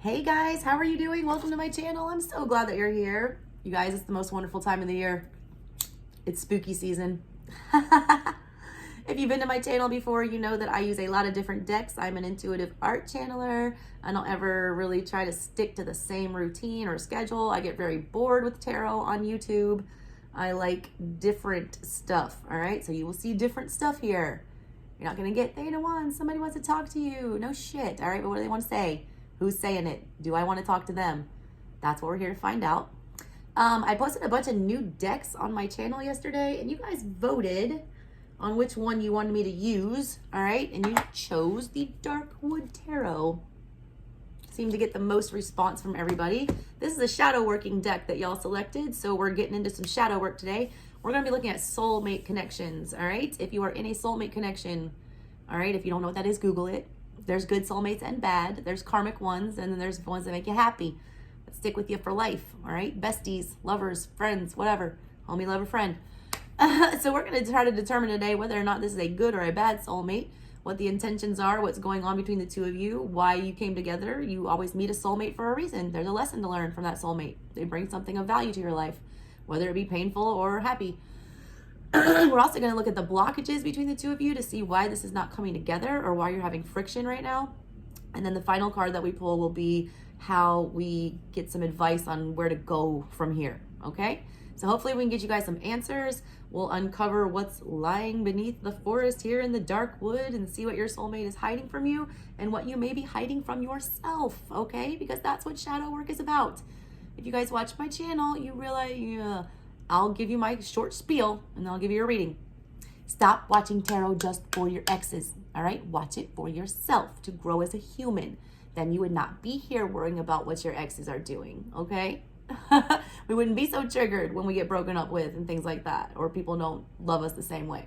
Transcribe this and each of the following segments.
Hey guys, how are you doing? Welcome to my channel. I'm so glad that you're here. You guys, it's the most wonderful time of the year. It's spooky season. If you've been to my channel before, you know that I use a lot of different decks. I'm an intuitive art channeler. I don't ever really try to stick to the same routine or schedule. I get very bored with tarot on YouTube. I like different stuff, all right? So you will see different stuff here. You're not gonna get Theta One, somebody wants to talk to you. No shit, all right? But what do they want to say? Who's saying it? Do I want to talk to them? That's what we're here to find out. I posted a bunch of new decks on my channel yesterday, and you guys voted on which one you wanted me to use, all right? And you chose the Darkwood Tarot. Seemed to get the most response from everybody. This is a shadow working deck that y'all selected, so we're getting into some shadow work today. We're gonna be looking at soulmate connections, all right? If you are in a soulmate connection, all right, if you don't know what that is, Google it. There's good soulmates and bad. There's karmic ones, and then there's ones that make you happy, that stick with you for life, all right? Besties, lovers, friends, whatever. Homie, lover, friend. So we're going to try to determine today whether or not this is a good or a bad soulmate, what the intentions are, what's going on between the two of you, why you came together. You always meet a soulmate for a reason. There's a lesson to learn from that soulmate. They bring something of value to your life, whether it be painful or happy. We're also going to look at the blockages between the two of you to see why this is not coming together or why you're having friction right now. And then the final card that we pull will be how we get some advice on where to go from here, okay? So hopefully we can get you guys some answers. We'll uncover what's lying beneath the forest here in the dark wood and see what your soulmate is hiding from you and what you may be hiding from yourself, okay? Because that's what shadow work is about. If you guys watch my channel, you realize I'll give you my short spiel and I'll give you a reading. Stop watching tarot just for your exes, all right? Watch it for yourself to grow as a human. Then you would not be here worrying about what your exes are doing, okay? We wouldn't be so triggered when we get broken up with and things like that, or people don't love us the same way.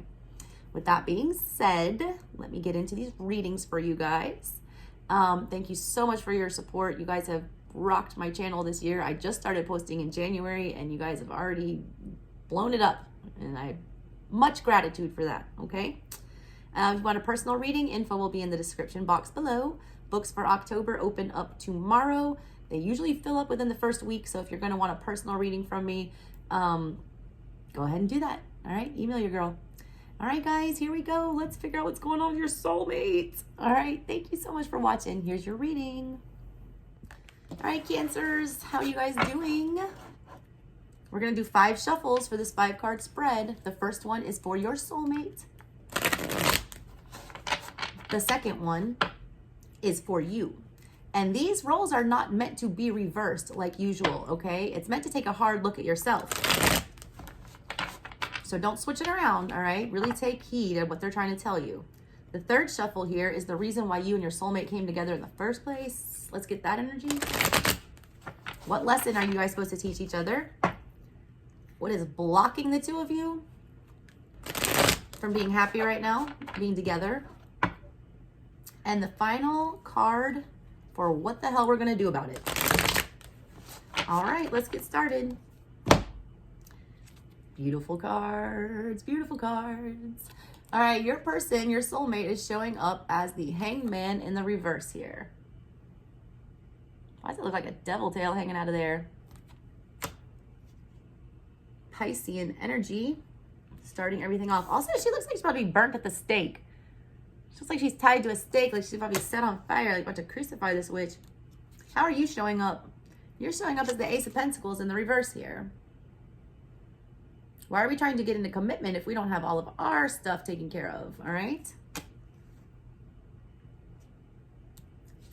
With that being said, let me get into these readings for you guys. Thank you so much for your support. You guys have rocked my channel this year. I just started posting in January and you guys have already blown it up, and I have much gratitude for that, okay? If you want a personal reading, info will be in the description box below. Books for October open up tomorrow. They usually fill up within the first week, so if you're going to want a personal reading from me, go ahead and do that, all right? Email your girl. All right, guys, here we go. Let's figure out what's going on with your soulmate. All right, thank you so much for watching. Here's your reading. All right, Cancers, how are you guys doing? We're going to do 5 shuffles for this 5-card spread. The first one is for your soulmate. The second one is for you. And these roles are not meant to be reversed like usual, okay? It's meant to take a hard look at yourself. So don't switch it around, all right? Really take heed of what they're trying to tell you. The third shuffle here is the reason why you and your soulmate came together in the first place. Let's get that energy. What lesson are you guys supposed to teach each other? What is blocking the two of you from being happy right now, being together? And the final card for what the hell we're going to do about it. All right, let's get started. Beautiful cards, beautiful cards. All right, your person, your soulmate is showing up as the Hanged Man in the reverse here. Why does it look like a devil tail hanging out of there? Piscean energy, starting everything off. Also, she looks like she's about to be burnt at the stake. She looks like she's tied to a stake, like she's probably set on fire, like about to crucify this witch. How are you showing up? You're showing up as the Ace of Pentacles in the reverse here. Why are we trying to get into commitment if we don't have all of our stuff taken care of, all right?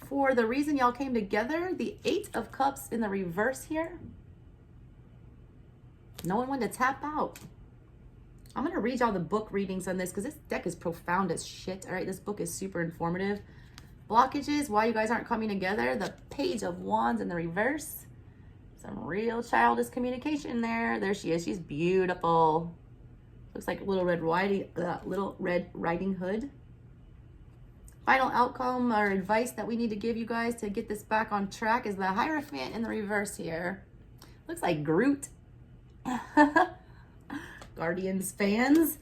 For the reason y'all came together, the 8 of Cups in the reverse here. No one wanted to tap out. I'm going to read y'all the book readings on this because this deck is profound as shit, all right? This book is super informative. Blockages, why you guys aren't coming together. The Page of Wands in the reverse. Some real childish communication there. There she is. She's beautiful. Looks like Little Red Riding Hood. Final outcome or advice that we need to give you guys to get this back on track is the Hierophant in the reverse here. Looks like Groot. Guardians fans.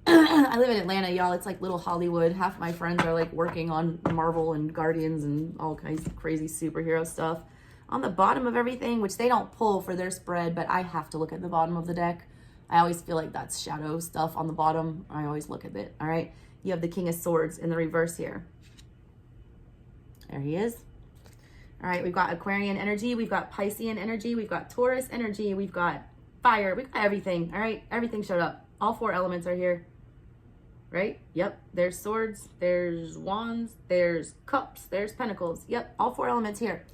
I live in Atlanta, y'all. It's like little Hollywood. Half my friends are like working on Marvel and Guardians and all kinds of crazy superhero stuff. On the bottom of everything, which they don't pull for their spread, but I have to look at the bottom of the deck. I always feel like that's shadow stuff on the bottom. I always look at it, all right? You have the King of Swords in the reverse here. There he is. All right, we've got Aquarian energy. We've got Piscean energy. We've got Taurus energy. We've got fire. We've got everything, all right? Everything showed up. All 4 elements are here, right? Yep, there's swords, there's wands, there's cups, there's pentacles. Yep, all 4 elements here.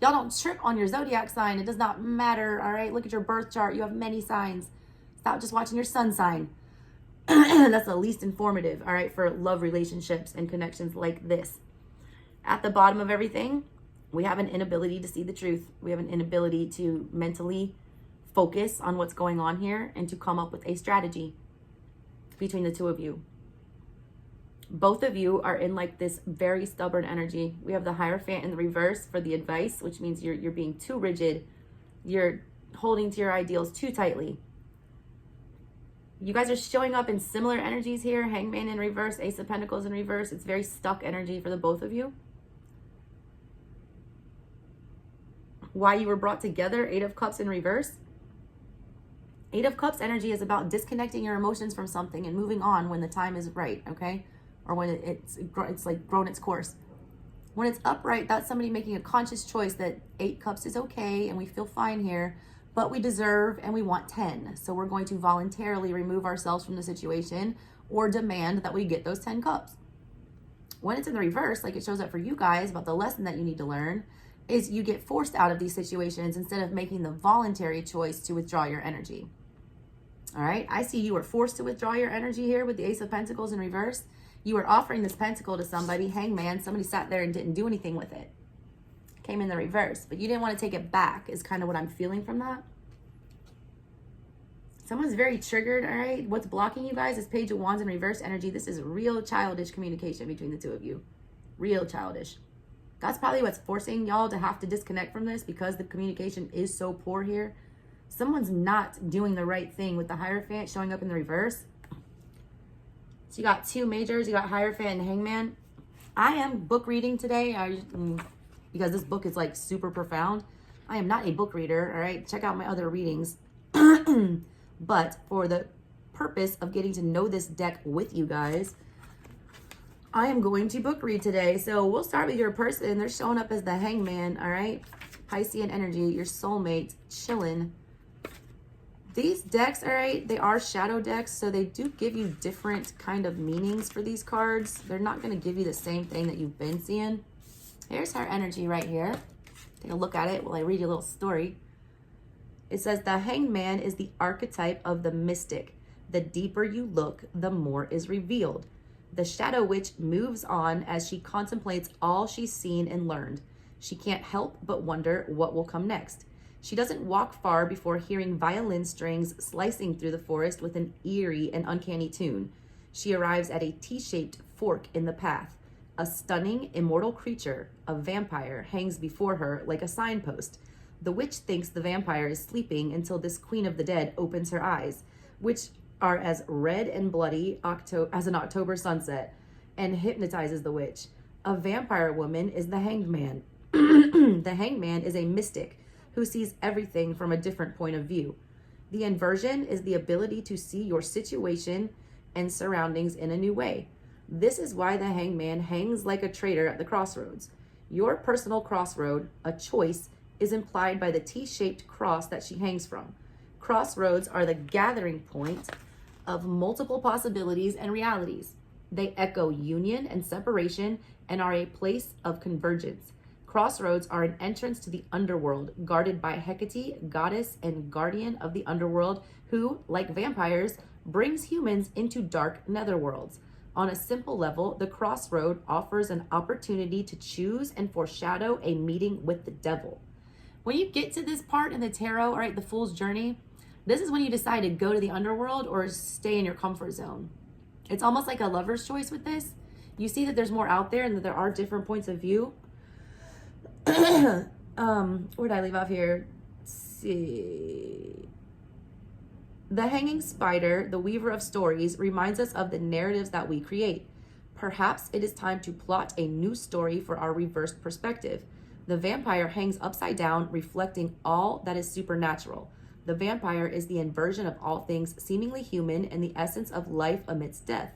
Y'all don't trip on your zodiac sign. It does not matter, all right? Look at your birth chart. You have many signs. Stop just watching your sun sign. That's the least informative, all right, for love relationships and connections like this. At the bottom of everything, we have an inability to see the truth. We have an inability to mentally focus on what's going on here and to come up with a strategy between the 2 of you. Both of you are in like this very stubborn energy. We have the Hierophant in the reverse for the advice, which means you're being too rigid. You're holding to your ideals too tightly. You guys are showing up in similar energies here. Hangman in reverse, Ace of Pentacles in reverse. It's very stuck energy for the both of you. Why you were brought together, 8 of Cups in reverse. 8 of Cups energy is about disconnecting your emotions from something and moving on when the time is right, okay? Or when it's like grown its course. When it's upright, that's somebody making a conscious choice that 8 cups is okay and we feel fine here, but we deserve and we want 10. So we're going to voluntarily remove ourselves from the situation or demand that we get those 10 cups. When it's in the reverse, like it shows up for you guys about the lesson that you need to learn, is you get forced out of these situations instead of making the voluntary choice to withdraw your energy. All right, I see you were forced to withdraw your energy here with the Ace of Pentacles in reverse. You were offering this pentacle to somebody, Hangman. Somebody sat there and didn't do anything with it. Came in the reverse, but you didn't want to take it back is kind of what I'm feeling from that. Someone's very triggered, all right? What's blocking you guys is Page of Wands in reverse energy. This is real childish communication between the 2 of you. Real childish. That's probably what's forcing y'all to have to disconnect from this because the communication is so poor here. Someone's not doing the right thing with the Hierophant showing up in the reverse. So you got 2 majors, you got Hierophant and Hangman. I am book reading today because this book is like super profound. I am not a book reader, all right? Check out my other readings. But for the purpose of getting to know this deck with you guys, I am going to book read today. So we'll start with your person. They're showing up as the Hangman, all right? Piscean energy, your soulmate, chilling. These decks, all right, they are shadow decks, so they do give you different kind of meanings for these cards. They're not going to give you the same thing that you've been seeing. Here's her energy right here. Take a look at it while I read you a little story. It says the Hangman is the archetype of the mystic. The deeper you look, the more is revealed. The Shadow Witch moves on as she contemplates all she's seen and learned. She can't help but wonder what will come next. She doesn't walk far before hearing violin strings slicing through the forest with an eerie and uncanny tune. She arrives at a T-shaped fork in the path. A stunning, immortal creature, a vampire, hangs before her like a signpost. The witch thinks the vampire is sleeping until this queen of the dead opens her eyes, which are as red and bloody as an October sunset, and hypnotizes the witch. A vampire woman is the Hanged Man. The Hanged Man is a mystic who sees everything from a different point of view. The inversion is the ability to see your situation and surroundings in a new way. This is why the Hanged Man hangs like a traitor at the crossroads. Your personal crossroad, a choice, is implied by the T-shaped cross that she hangs from. Crossroads are the gathering point of multiple possibilities and realities. They echo union and separation and are a place of convergence. Crossroads are an entrance to the underworld, guarded by Hecate, goddess and guardian of the underworld, who, like vampires, brings humans into dark netherworlds. On a simple level, the crossroad offers an opportunity to choose and foreshadow a meeting with the devil. When you get to this part in the tarot, all right, the Fool's Journey, this is when you decide to go to the underworld or stay in your comfort zone. It's almost like a lover's choice with this. You see that there's more out there and that there are different points of view. Where did I leave off here? Let's see. The hanging spider, the weaver of stories, reminds us of the narratives that we create. Perhaps it is time to plot a new story for our reversed perspective. The vampire hangs upside down, reflecting all that is supernatural. The vampire is the inversion of all things seemingly human and the essence of life amidst death.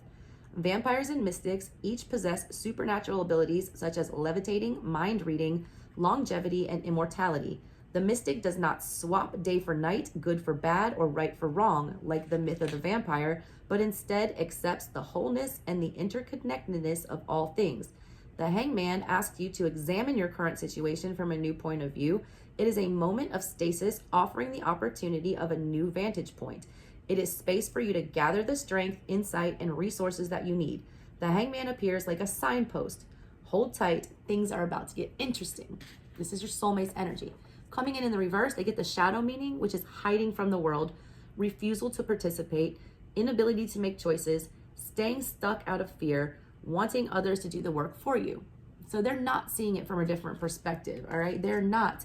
Vampires and mystics each possess supernatural abilities such as levitating, mind reading, longevity, and immortality. The mystic does not swap day for night, good for bad, or right for wrong, like the myth of the vampire, but instead accepts the wholeness and the interconnectedness of all things. The hangman asks you to examine your current situation from a new point of view. It is a moment of stasis, offering the opportunity of a new vantage point. It is space for you to gather the strength, insight, and resources that you need. The hangman appears like a signpost. Hold tight, things are about to get interesting. This is your soulmate's energy. Coming in the reverse, they get the shadow meaning, which is hiding from the world, refusal to participate, inability to make choices, staying stuck out of fear, wanting others to do the work for you. So they're not seeing it from a different perspective, all right? They're not,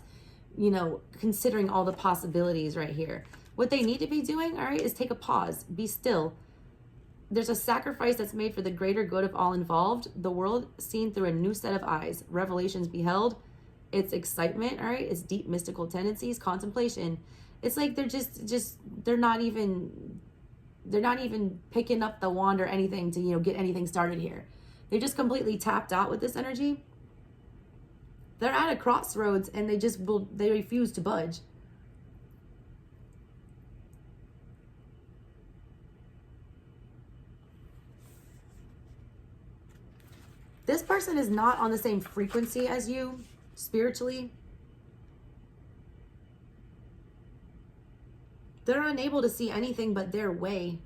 considering all the possibilities right here. What they need to be doing, all right, is take a pause, be still. There's a sacrifice that's made for the greater good of all involved. The world seen through a new set of eyes. Revelations beheld. It's excitement, all right? It's deep mystical tendencies, contemplation. It's like they're not even picking up the wand or anything to, get anything started here. They're just completely tapped out with this energy. They're at a crossroads and they refuse to budge. This person is not on the same frequency as you spiritually. They're unable to see anything but their way.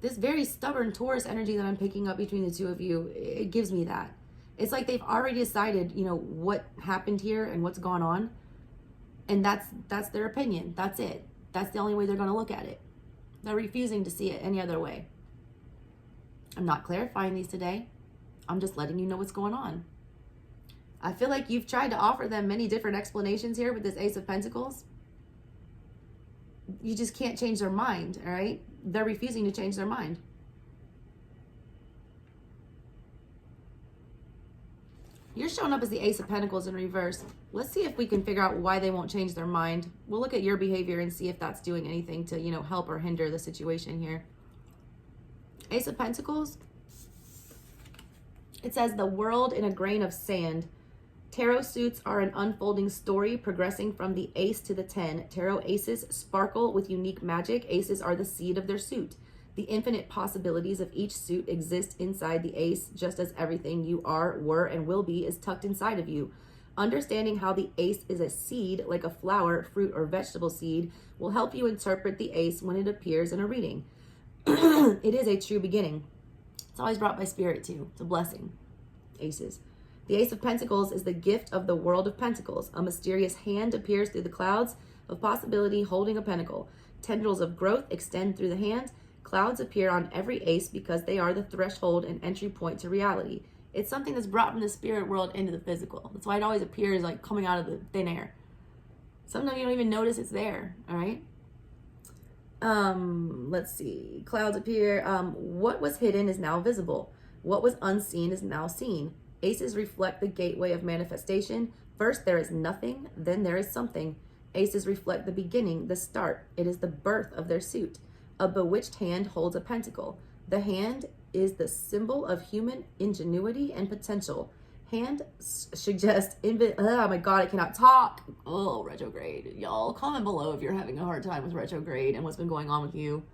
This very stubborn Taurus energy that I'm picking up between the two of you, it gives me that. It's like they've already decided, what happened here and what's gone on. And that's their opinion. That's it. That's the only way they're going to look at it. They're refusing to see it any other way. I'm not clarifying these today. I'm just letting you know what's going on. I feel like you've tried to offer them many different explanations here with this Ace of Pentacles. You just can't change their mind, all right? They're refusing to change their mind. You're showing up as the Ace of Pentacles in reverse. Let's see if we can figure out why they won't change their mind. We'll look at your behavior and see if that's doing anything to, help or hinder the situation here. Ace of Pentacles. It says the world in a grain of sand. Tarot suits are an unfolding story progressing from the ace to the 10. Tarot aces sparkle with unique magic. Aces are the seed of their suit. The infinite possibilities of each suit exist inside the ace, just as everything you are, were, and will be is tucked inside of you. Understanding how the ace is a seed, like a flower, fruit, or vegetable seed, will help you interpret the ace when it appears in a reading. It is a true beginning. It's always brought by spirit too. It's a blessing. Aces. The Ace of Pentacles is the gift of the world of pentacles. A mysterious hand appears through the clouds of possibility holding a pentacle. Tendrils of growth extend through the hand. Clouds appear on every ace because they are the threshold and entry point to reality. It's something that's brought from the spirit world into the physical. That's why it always appears like coming out of the thin air. Sometimes you don't even notice it's there, all right? Let's see. Clouds appear. What was hidden is now visible. What was unseen is now seen. Aces reflect the gateway of manifestation. First there is nothing, then there is something. Aces reflect the beginning, the start. It is the birth of their suit. A bewitched hand holds a pentacle. The hand is the symbol of human ingenuity and potential. Hand suggests, oh my God, I cannot talk. Oh, retrograde. Y'all, comment below if you're having a hard time with retrograde and what's been going on with you.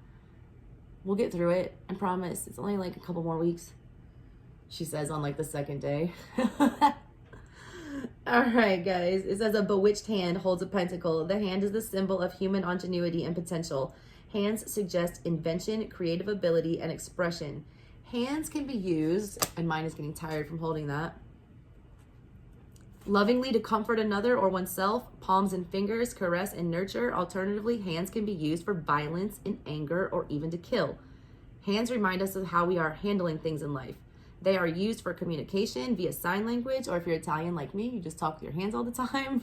We'll get through it. I promise. It's only like a couple more weeks. She says on like the second day. All right, guys. It says a bewitched hand holds a pentacle. The hand is the symbol of human ingenuity and potential. Hands suggest invention, creative ability, and expression. Hands can be used, and mine is getting tired from holding that, lovingly to comfort another or oneself. Palms and fingers caress and nurture. Alternatively, hands can be used for violence and anger or even to kill. Hands remind us of how we are handling things in life. They are used for communication via sign language, or if you're Italian like me, you just talk with your hands all the time.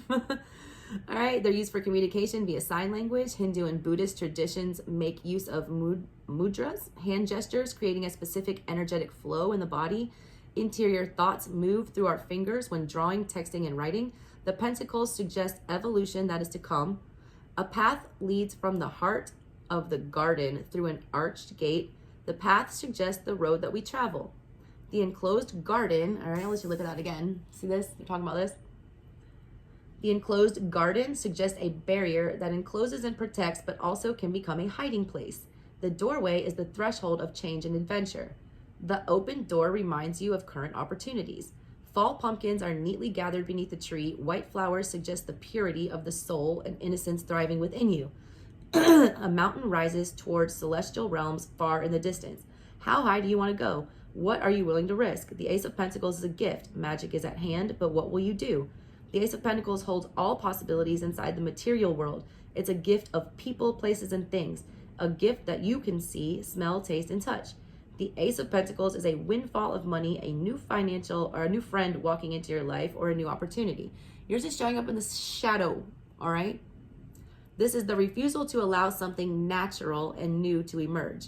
All right, they're used for communication via sign language. Hindu and Buddhist traditions make use of mudras, hand gestures, creating a specific energetic flow in the body. Interior thoughts move through our fingers when drawing, texting, and writing. The pentacles suggest evolution that is to come. A path leads from the heart of the garden through an arched gate. The path suggests the road that we travel. The enclosed garden, all right, I'll let you look at that again. See this? They're talking about this. The enclosed garden suggests a barrier that encloses and protects, but also can become a hiding place. The doorway is the threshold of change and adventure. The open door reminds you of current opportunities. Fall pumpkins are neatly gathered beneath the tree. White flowers suggest the purity of the soul and innocence thriving within you. A mountain rises towards celestial realms far in the distance. How high do you want to go? What are you willing to risk? The Ace of Pentacles is a gift. Magic is at hand, but what will you do? The Ace of Pentacles holds all possibilities inside the material world. It's a gift of people, places, and things. A gift that you can see, smell, taste, and touch. The Ace of Pentacles is a windfall of money, a new financial or a new friend walking into your life, or a new opportunity. Yours is showing up in the shadow, all right? This is the refusal to allow something natural and new to emerge.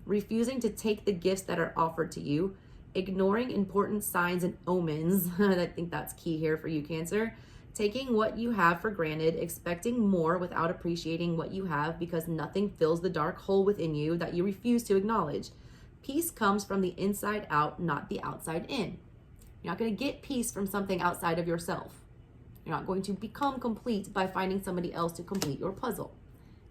Refusing to take the gifts that are offered to you. Ignoring important signs and omens. I think that's key here for you, Cancer. Taking what you have for granted, expecting more without appreciating what you have because nothing fills the dark hole within you that you refuse to acknowledge. Peace comes from the inside out, not the outside in. You're not going to get peace from something outside of yourself. You're not going to become complete by finding somebody else to complete your puzzle.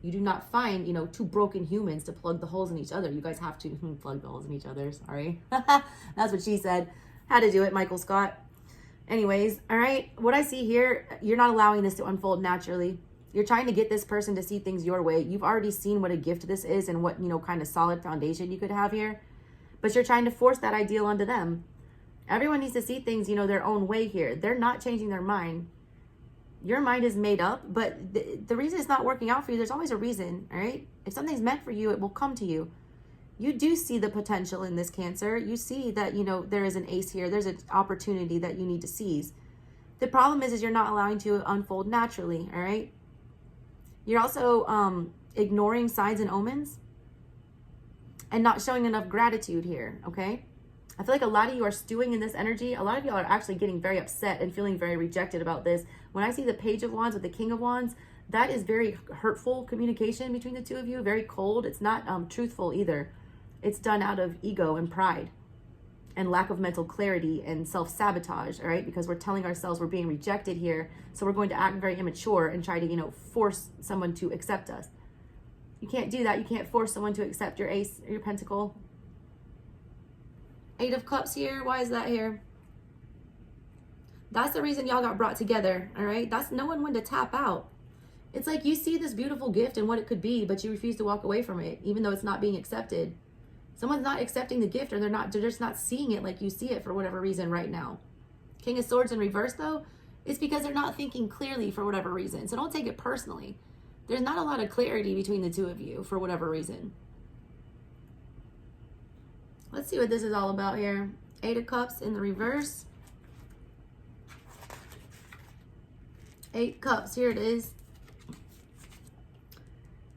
You do not find, two broken humans to plug the holes in each other. You guys have to plug the holes in each other. Sorry. That's what she said. Had to do it, Michael Scott. Anyways, all right. What I see here, you're not allowing this to unfold naturally. You're trying to get this person to see things your way. You've already seen what a gift this is and what, kind of solid foundation you could have here. But you're trying to force that ideal onto them. Everyone needs to see things, their own way here. They're not changing their mind. Your mind is made up, but the reason it's not working out for you, there's always a reason, all right? If something's meant for you, it will come to you. You do see the potential in this, Cancer. You see that, there is an ace here. There's an opportunity that you need to seize. The problem is you're not allowing to unfold naturally, all right? You're also ignoring signs and omens and not showing enough gratitude here, okay? I feel like a lot of you are stewing in this energy. A lot of y'all are actually getting very upset and feeling very rejected about this. When I see the Page of Wands with the King of Wands, that is very hurtful communication between the two of you, very cold. It's not truthful either. It's done out of ego and pride and lack of mental clarity and self-sabotage, all right? Because we're telling ourselves we're being rejected here, so we're going to act very immature and try to, force someone to accept us. You can't do that. You can't force someone to accept your ace or your pentacle. 8 of Cups here. Why is that here? That's the reason y'all got brought together, all right? That's knowing when to tap out. It's like you see this beautiful gift and what it could be, but you refuse to walk away from it, even though it's not being accepted. Someone's not accepting the gift, or they're just not seeing it like you see it for whatever reason right now. King of Swords in reverse, though, it's because they're not thinking clearly for whatever reason. So don't take it personally. There's not a lot of clarity between the two of you for whatever reason. Let's see what this is all about here. 8 of Cups in the reverse. 8 Cups, here it is.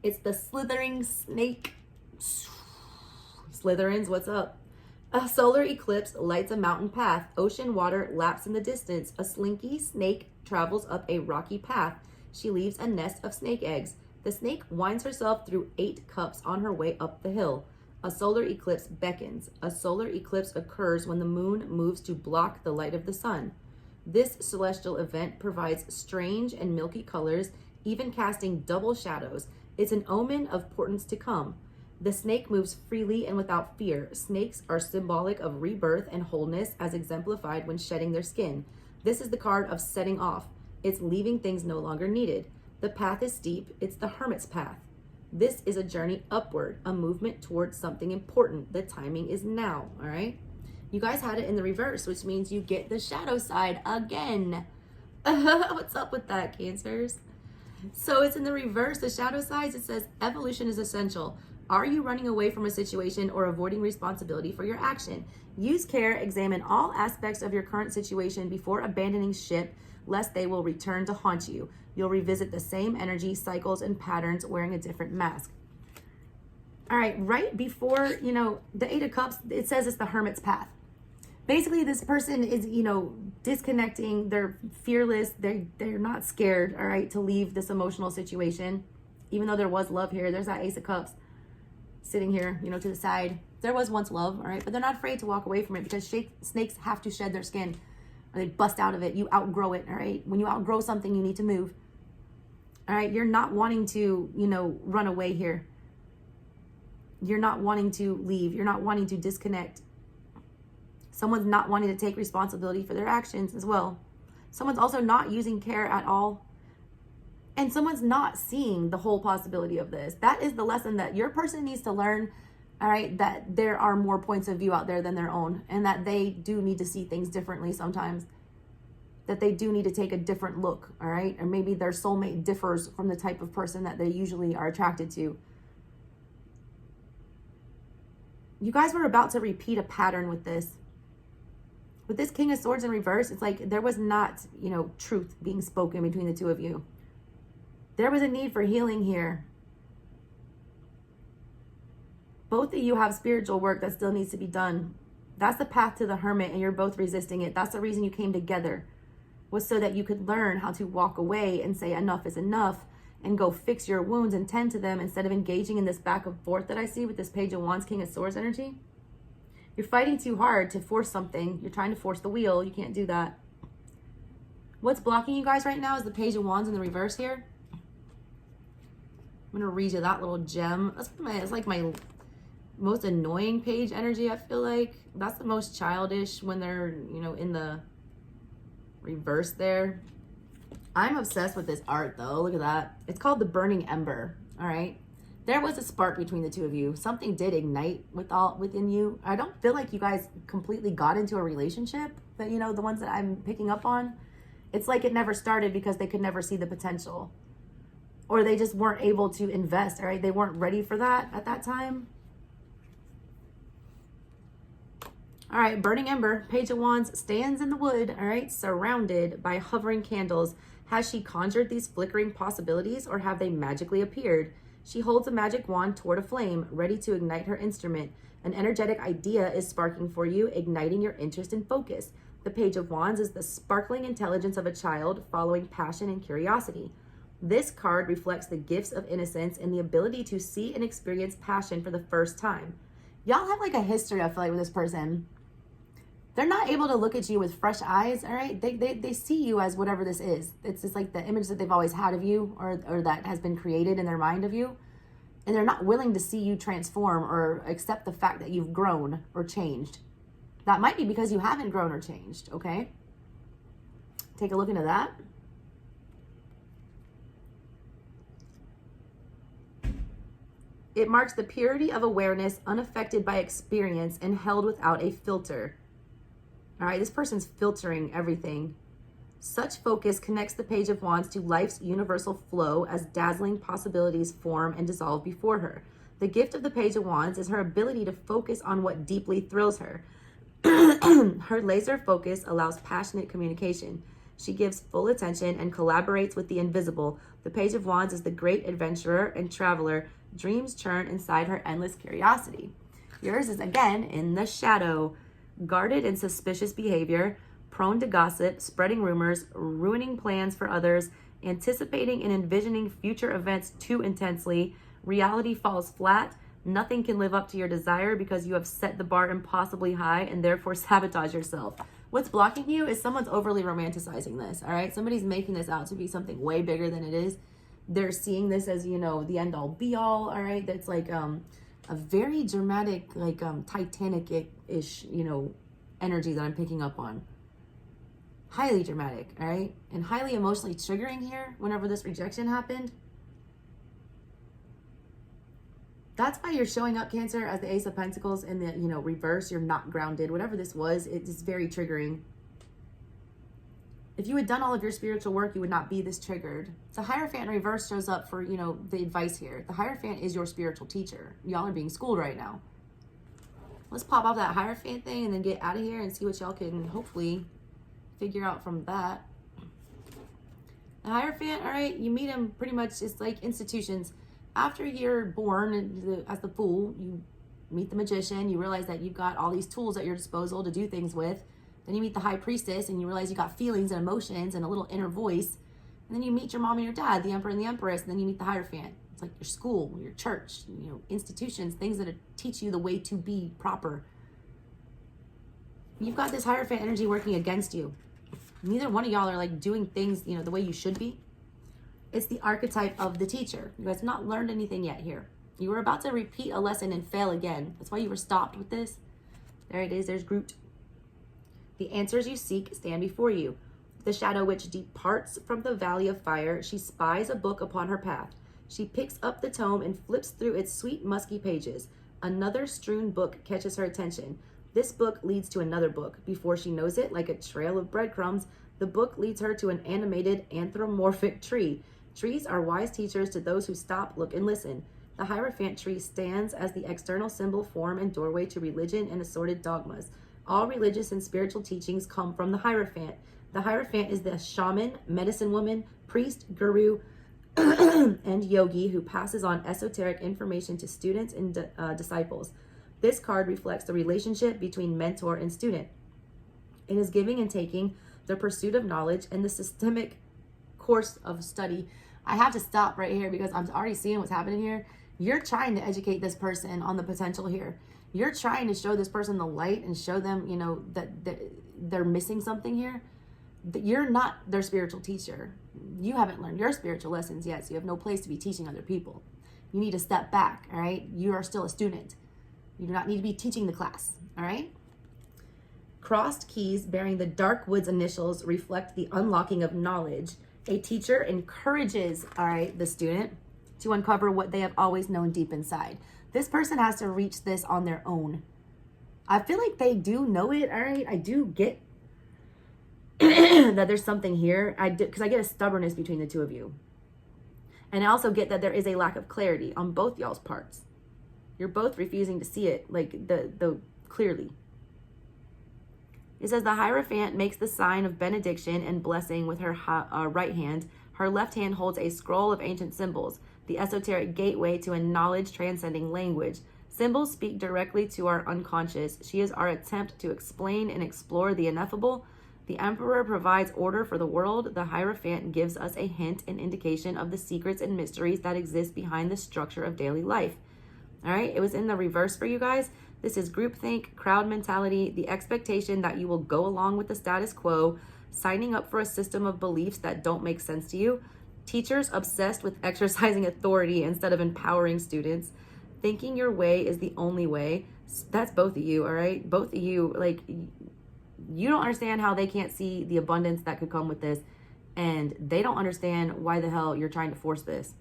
It's the slithering snake. Slytherins, what's up? A solar eclipse lights a mountain path. Ocean water laps in the distance. A slinky snake travels up a rocky path. She leaves a nest of snake eggs. The snake winds herself through 8 cups on her way up the hill. A solar eclipse beckons. A solar eclipse occurs when the moon moves to block the light of the sun. This celestial event provides strange and milky colors, even casting double shadows. It's an omen of portents to come. The snake moves freely and without fear. Snakes are symbolic of rebirth and wholeness, as exemplified when shedding their skin. This is the card of setting off. It's leaving things no longer needed. The path is steep. It's the hermit's path. This is a journey upward, a movement towards something important. The timing is now, all right? You guys had it in the reverse, which means you get the shadow side again. What's up with that, Cancers? So it's in the reverse, the shadow sides. It says evolution is essential. Are you running away from a situation or avoiding responsibility for your action? Use care, examine all aspects of your current situation before abandoning ship, lest they will return to haunt you. You'll revisit the same energy, cycles, and patterns wearing a different mask. All right, right before, the Eight of Cups, it says it's the Hermit's path. Basically, this person is, disconnecting. They're fearless. They're not scared, all right, to leave this emotional situation. Even though there was love here, there's that Ace of Cups sitting here, to the side. There was once love, all right, but they're not afraid to walk away from it because snakes have to shed their skin or they bust out of it. You outgrow it, all right? When you outgrow something, you need to move, all right? You're not wanting to, run away here. You're not wanting to leave. You're not wanting to disconnect. Someone's not wanting to take responsibility for their actions as well. Someone's also not using care at all. And someone's not seeing the whole possibility of this. That is the lesson that your person needs to learn, all right, that there are more points of view out there than their own, and that they do need to see things differently sometimes, that they do need to take a different look, all right? Or maybe their soulmate differs from the type of person that they usually are attracted to. You guys were about to repeat a pattern with this. With this King of Swords in reverse, it's like there was not, truth being spoken between the two of you. There was a need for healing here. Both of you have spiritual work that still needs to be done. That's the path to the Hermit, and you're both resisting it. That's the reason you came together, was so that you could learn how to walk away and say enough is enough and go fix your wounds and tend to them instead of engaging in this back and forth that I see with this Page of Wands, King of Swords energy. You're fighting too hard to force something. You're trying to force the wheel. You can't do that. What's blocking you guys right now is the Page of Wands in the reverse here. I'm going to read you that little gem. It's like my most annoying page energy, I feel like. That's the most childish when they're, in the reverse there. I'm obsessed with this art, though. Look at that. It's called the Burning Ember, all right? There was a spark between the two of you. Something did ignite within you. I don't feel like you guys completely got into a relationship, but, the ones that I'm picking up on, it's like it never started because they could never see the potential. Or they just weren't able to invest, all right? They weren't ready for that at that time. All right, Burning Ember, Page of Wands stands in the wood, all right, surrounded by hovering candles. Has she conjured these flickering possibilities, or have they magically appeared? She holds a magic wand toward a flame, ready to ignite her instrument. An energetic idea is sparking for you, igniting your interest and focus. The Page of Wands is the sparkling intelligence of a child, following passion and curiosity. This card reflects the gifts of innocence and the ability to see and experience passion for the first time. Y'all have like a history, I feel like, with this person. They're not able to look at you with fresh eyes, all right? They see you as whatever this is. It's just like the image that they've always had of you, or that has been created in their mind of you. And they're not willing to see you transform or accept the fact that you've grown or changed. That might be because you haven't grown or changed, okay? Take a look into that. It marks the purity of awareness, unaffected by experience and held without a filter. All right, this person's filtering everything. Such focus connects the Page of Wands to life's universal flow as dazzling possibilities form and dissolve before her. The gift of the Page of Wands is her ability to focus on what deeply thrills her. Her laser focus allows passionate communication. She gives full attention and collaborates with the invisible. The Page of Wands is the great adventurer and traveler. Dreams churn inside her endless curiosity. Yours is, again, in the shadow. Guarded and suspicious behavior, prone to gossip, spreading rumors, ruining plans for others, anticipating and envisioning future events too intensely. Reality falls flat. Nothing can live up to your desire because you have set the bar impossibly high and therefore sabotage yourself. What's blocking you is someone's overly romanticizing this, all right? Somebody's making this out to be something way bigger than it is. They're seeing this as, the end all be all right? That's like a very dramatic, like Titanic-ish, energy that I'm picking up on. Highly dramatic, all right? And highly emotionally triggering here whenever this rejection happened. That's why you're showing up, Cancer, as the Ace of Pentacles in the, reverse. You're not grounded. Whatever this was, it's very triggering. If you had done all of your spiritual work, you would not be this triggered. The Hierophant in reverse shows up for, the advice here. The Hierophant is your spiritual teacher. Y'all are being schooled right now. Let's pop off that Hierophant thing and then get out of here and see what y'all can hopefully figure out from that. The Hierophant, all right, you meet him pretty much, it's like institutions. After you're born as the Fool, you meet the Magician. You realize that you've got all these tools at your disposal to do things with. Then you meet the High Priestess and you realize you got feelings and emotions and a little inner voice. And then you meet your mom and your dad, the Emperor and the Empress. And then you meet the Hierophant. It's like your school, your church, institutions, things that teach you the way to be proper. You've got this Hierophant energy working against you. Neither one of y'all are like doing things, the way you should be. It's the archetype of the teacher. You guys have not learned anything yet here. You were about to repeat a lesson and fail again. That's why you were stopped with this. There it is. There's Groot. The answers you seek stand before you. The Shadow Witch departs from the valley of fire. She spies a book upon her path. She picks up the tome and flips through its sweet, musky pages. Another strewn book catches her attention. This book leads to another book. Before she knows it, like a trail of breadcrumbs, the book leads her to an animated anthropomorphic tree. Trees are wise teachers to those who stop, look, and listen. The Hierophant tree stands as the external symbol, form, and doorway to religion and assorted dogmas. All religious and spiritual teachings come from the Hierophant. The Hierophant is the shaman, medicine woman, priest, guru, and yogi who passes on esoteric information to students and disciples. This card reflects the relationship between mentor and student. It is giving and taking, the pursuit of knowledge, and the systemic course of study. I have to stop right here because I'm already seeing what's happening here. You're trying to educate this person on the potential here. You're trying to show this person the light and show them, that they're missing something here. You're not their spiritual teacher. You haven't learned your spiritual lessons yet, so you have no place to be teaching other people. You need to step back, all right? You are still a student. You do not need to be teaching the class, all right? Crossed keys bearing the Dark Woods initials reflect the unlocking of knowledge. A teacher encourages, all right, the student to uncover what they have always known deep inside. This person has to reach this on their own. I feel like they do know it, all right? I do get that there's something here. Because I get a stubbornness between the two of you. And I also get that there is a lack of clarity on both y'all's parts. You're both refusing to see it, like, the clearly. It says the Hierophant makes the sign of benediction and blessing with her right hand. Her left hand holds a scroll of ancient symbols, the esoteric gateway to a knowledge transcending language. Symbols speak directly to our unconscious. She is our attempt to explain and explore the ineffable. The Emperor provides order for the world. The Hierophant gives us a hint and indication of the secrets and mysteries that exist behind the structure of daily life. All right, it was in the reverse for you guys. This is groupthink, crowd mentality, the expectation that you will go along with the status quo, signing up for a system of beliefs that don't make sense to you, teachers obsessed with exercising authority instead of empowering students, thinking your way is the only way. That's both of you, all right? Both of you, like, you don't understand how they can't see the abundance that could come with this, and they don't understand why the hell you're trying to force this.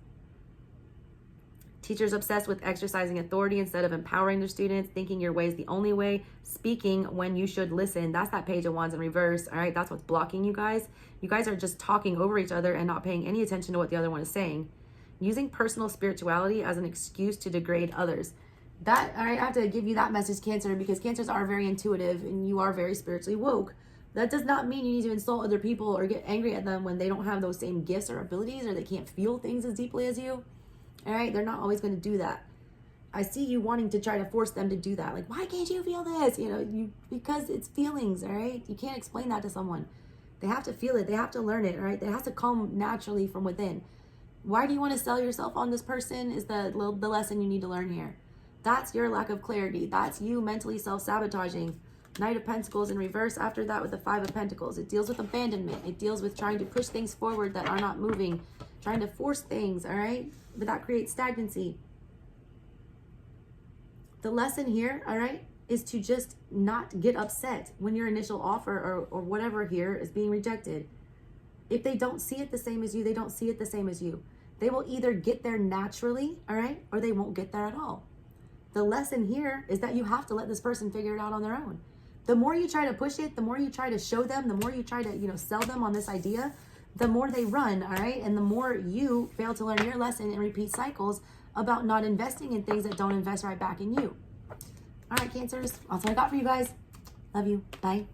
Teachers obsessed with exercising authority instead of empowering their students, thinking your way is the only way, speaking when you should listen. That's that Page of Wands in reverse, all right? That's what's blocking you guys. You guys are just talking over each other and not paying any attention to what the other one is saying. Using personal spirituality as an excuse to degrade others. That, all right, I have to give you that message, Cancer, because Cancers are very intuitive and you are very spiritually woke. That does not mean you need to insult other people or get angry at them when they don't have those same gifts or abilities or they can't feel things as deeply as you. All right, they're not always going to do that. I see you wanting to try to force them to do that. Like, why can't you feel this? Because it's feelings, all right? You can't explain that to someone. They have to feel it. They have to learn it, all right? It has to come naturally from within. Why do you want to sell yourself on this person is the lesson you need to learn here. That's your lack of clarity. That's you mentally self-sabotaging. Knight of Pentacles in reverse after that with the Five of Pentacles. It deals with abandonment. It deals with trying to push things forward that are not moving. Trying to force things, all right? But that creates stagnancy. The lesson here, all right, is to just not get upset when your initial offer or whatever here is being rejected. If they don't see it the same as you, they don't see it the same as you. They will either get there naturally, all right, or they won't get there at all. The lesson here is that you have to let this person figure it out on their own. The more you try to push it, the more you try to show them, the more you try to, you know, sell them on this idea, the more they run, all right? And the more you fail to learn your lesson and repeat cycles about not investing in things that don't invest right back in you. All right, Cancers, that's what I got for you guys. Love you. Bye.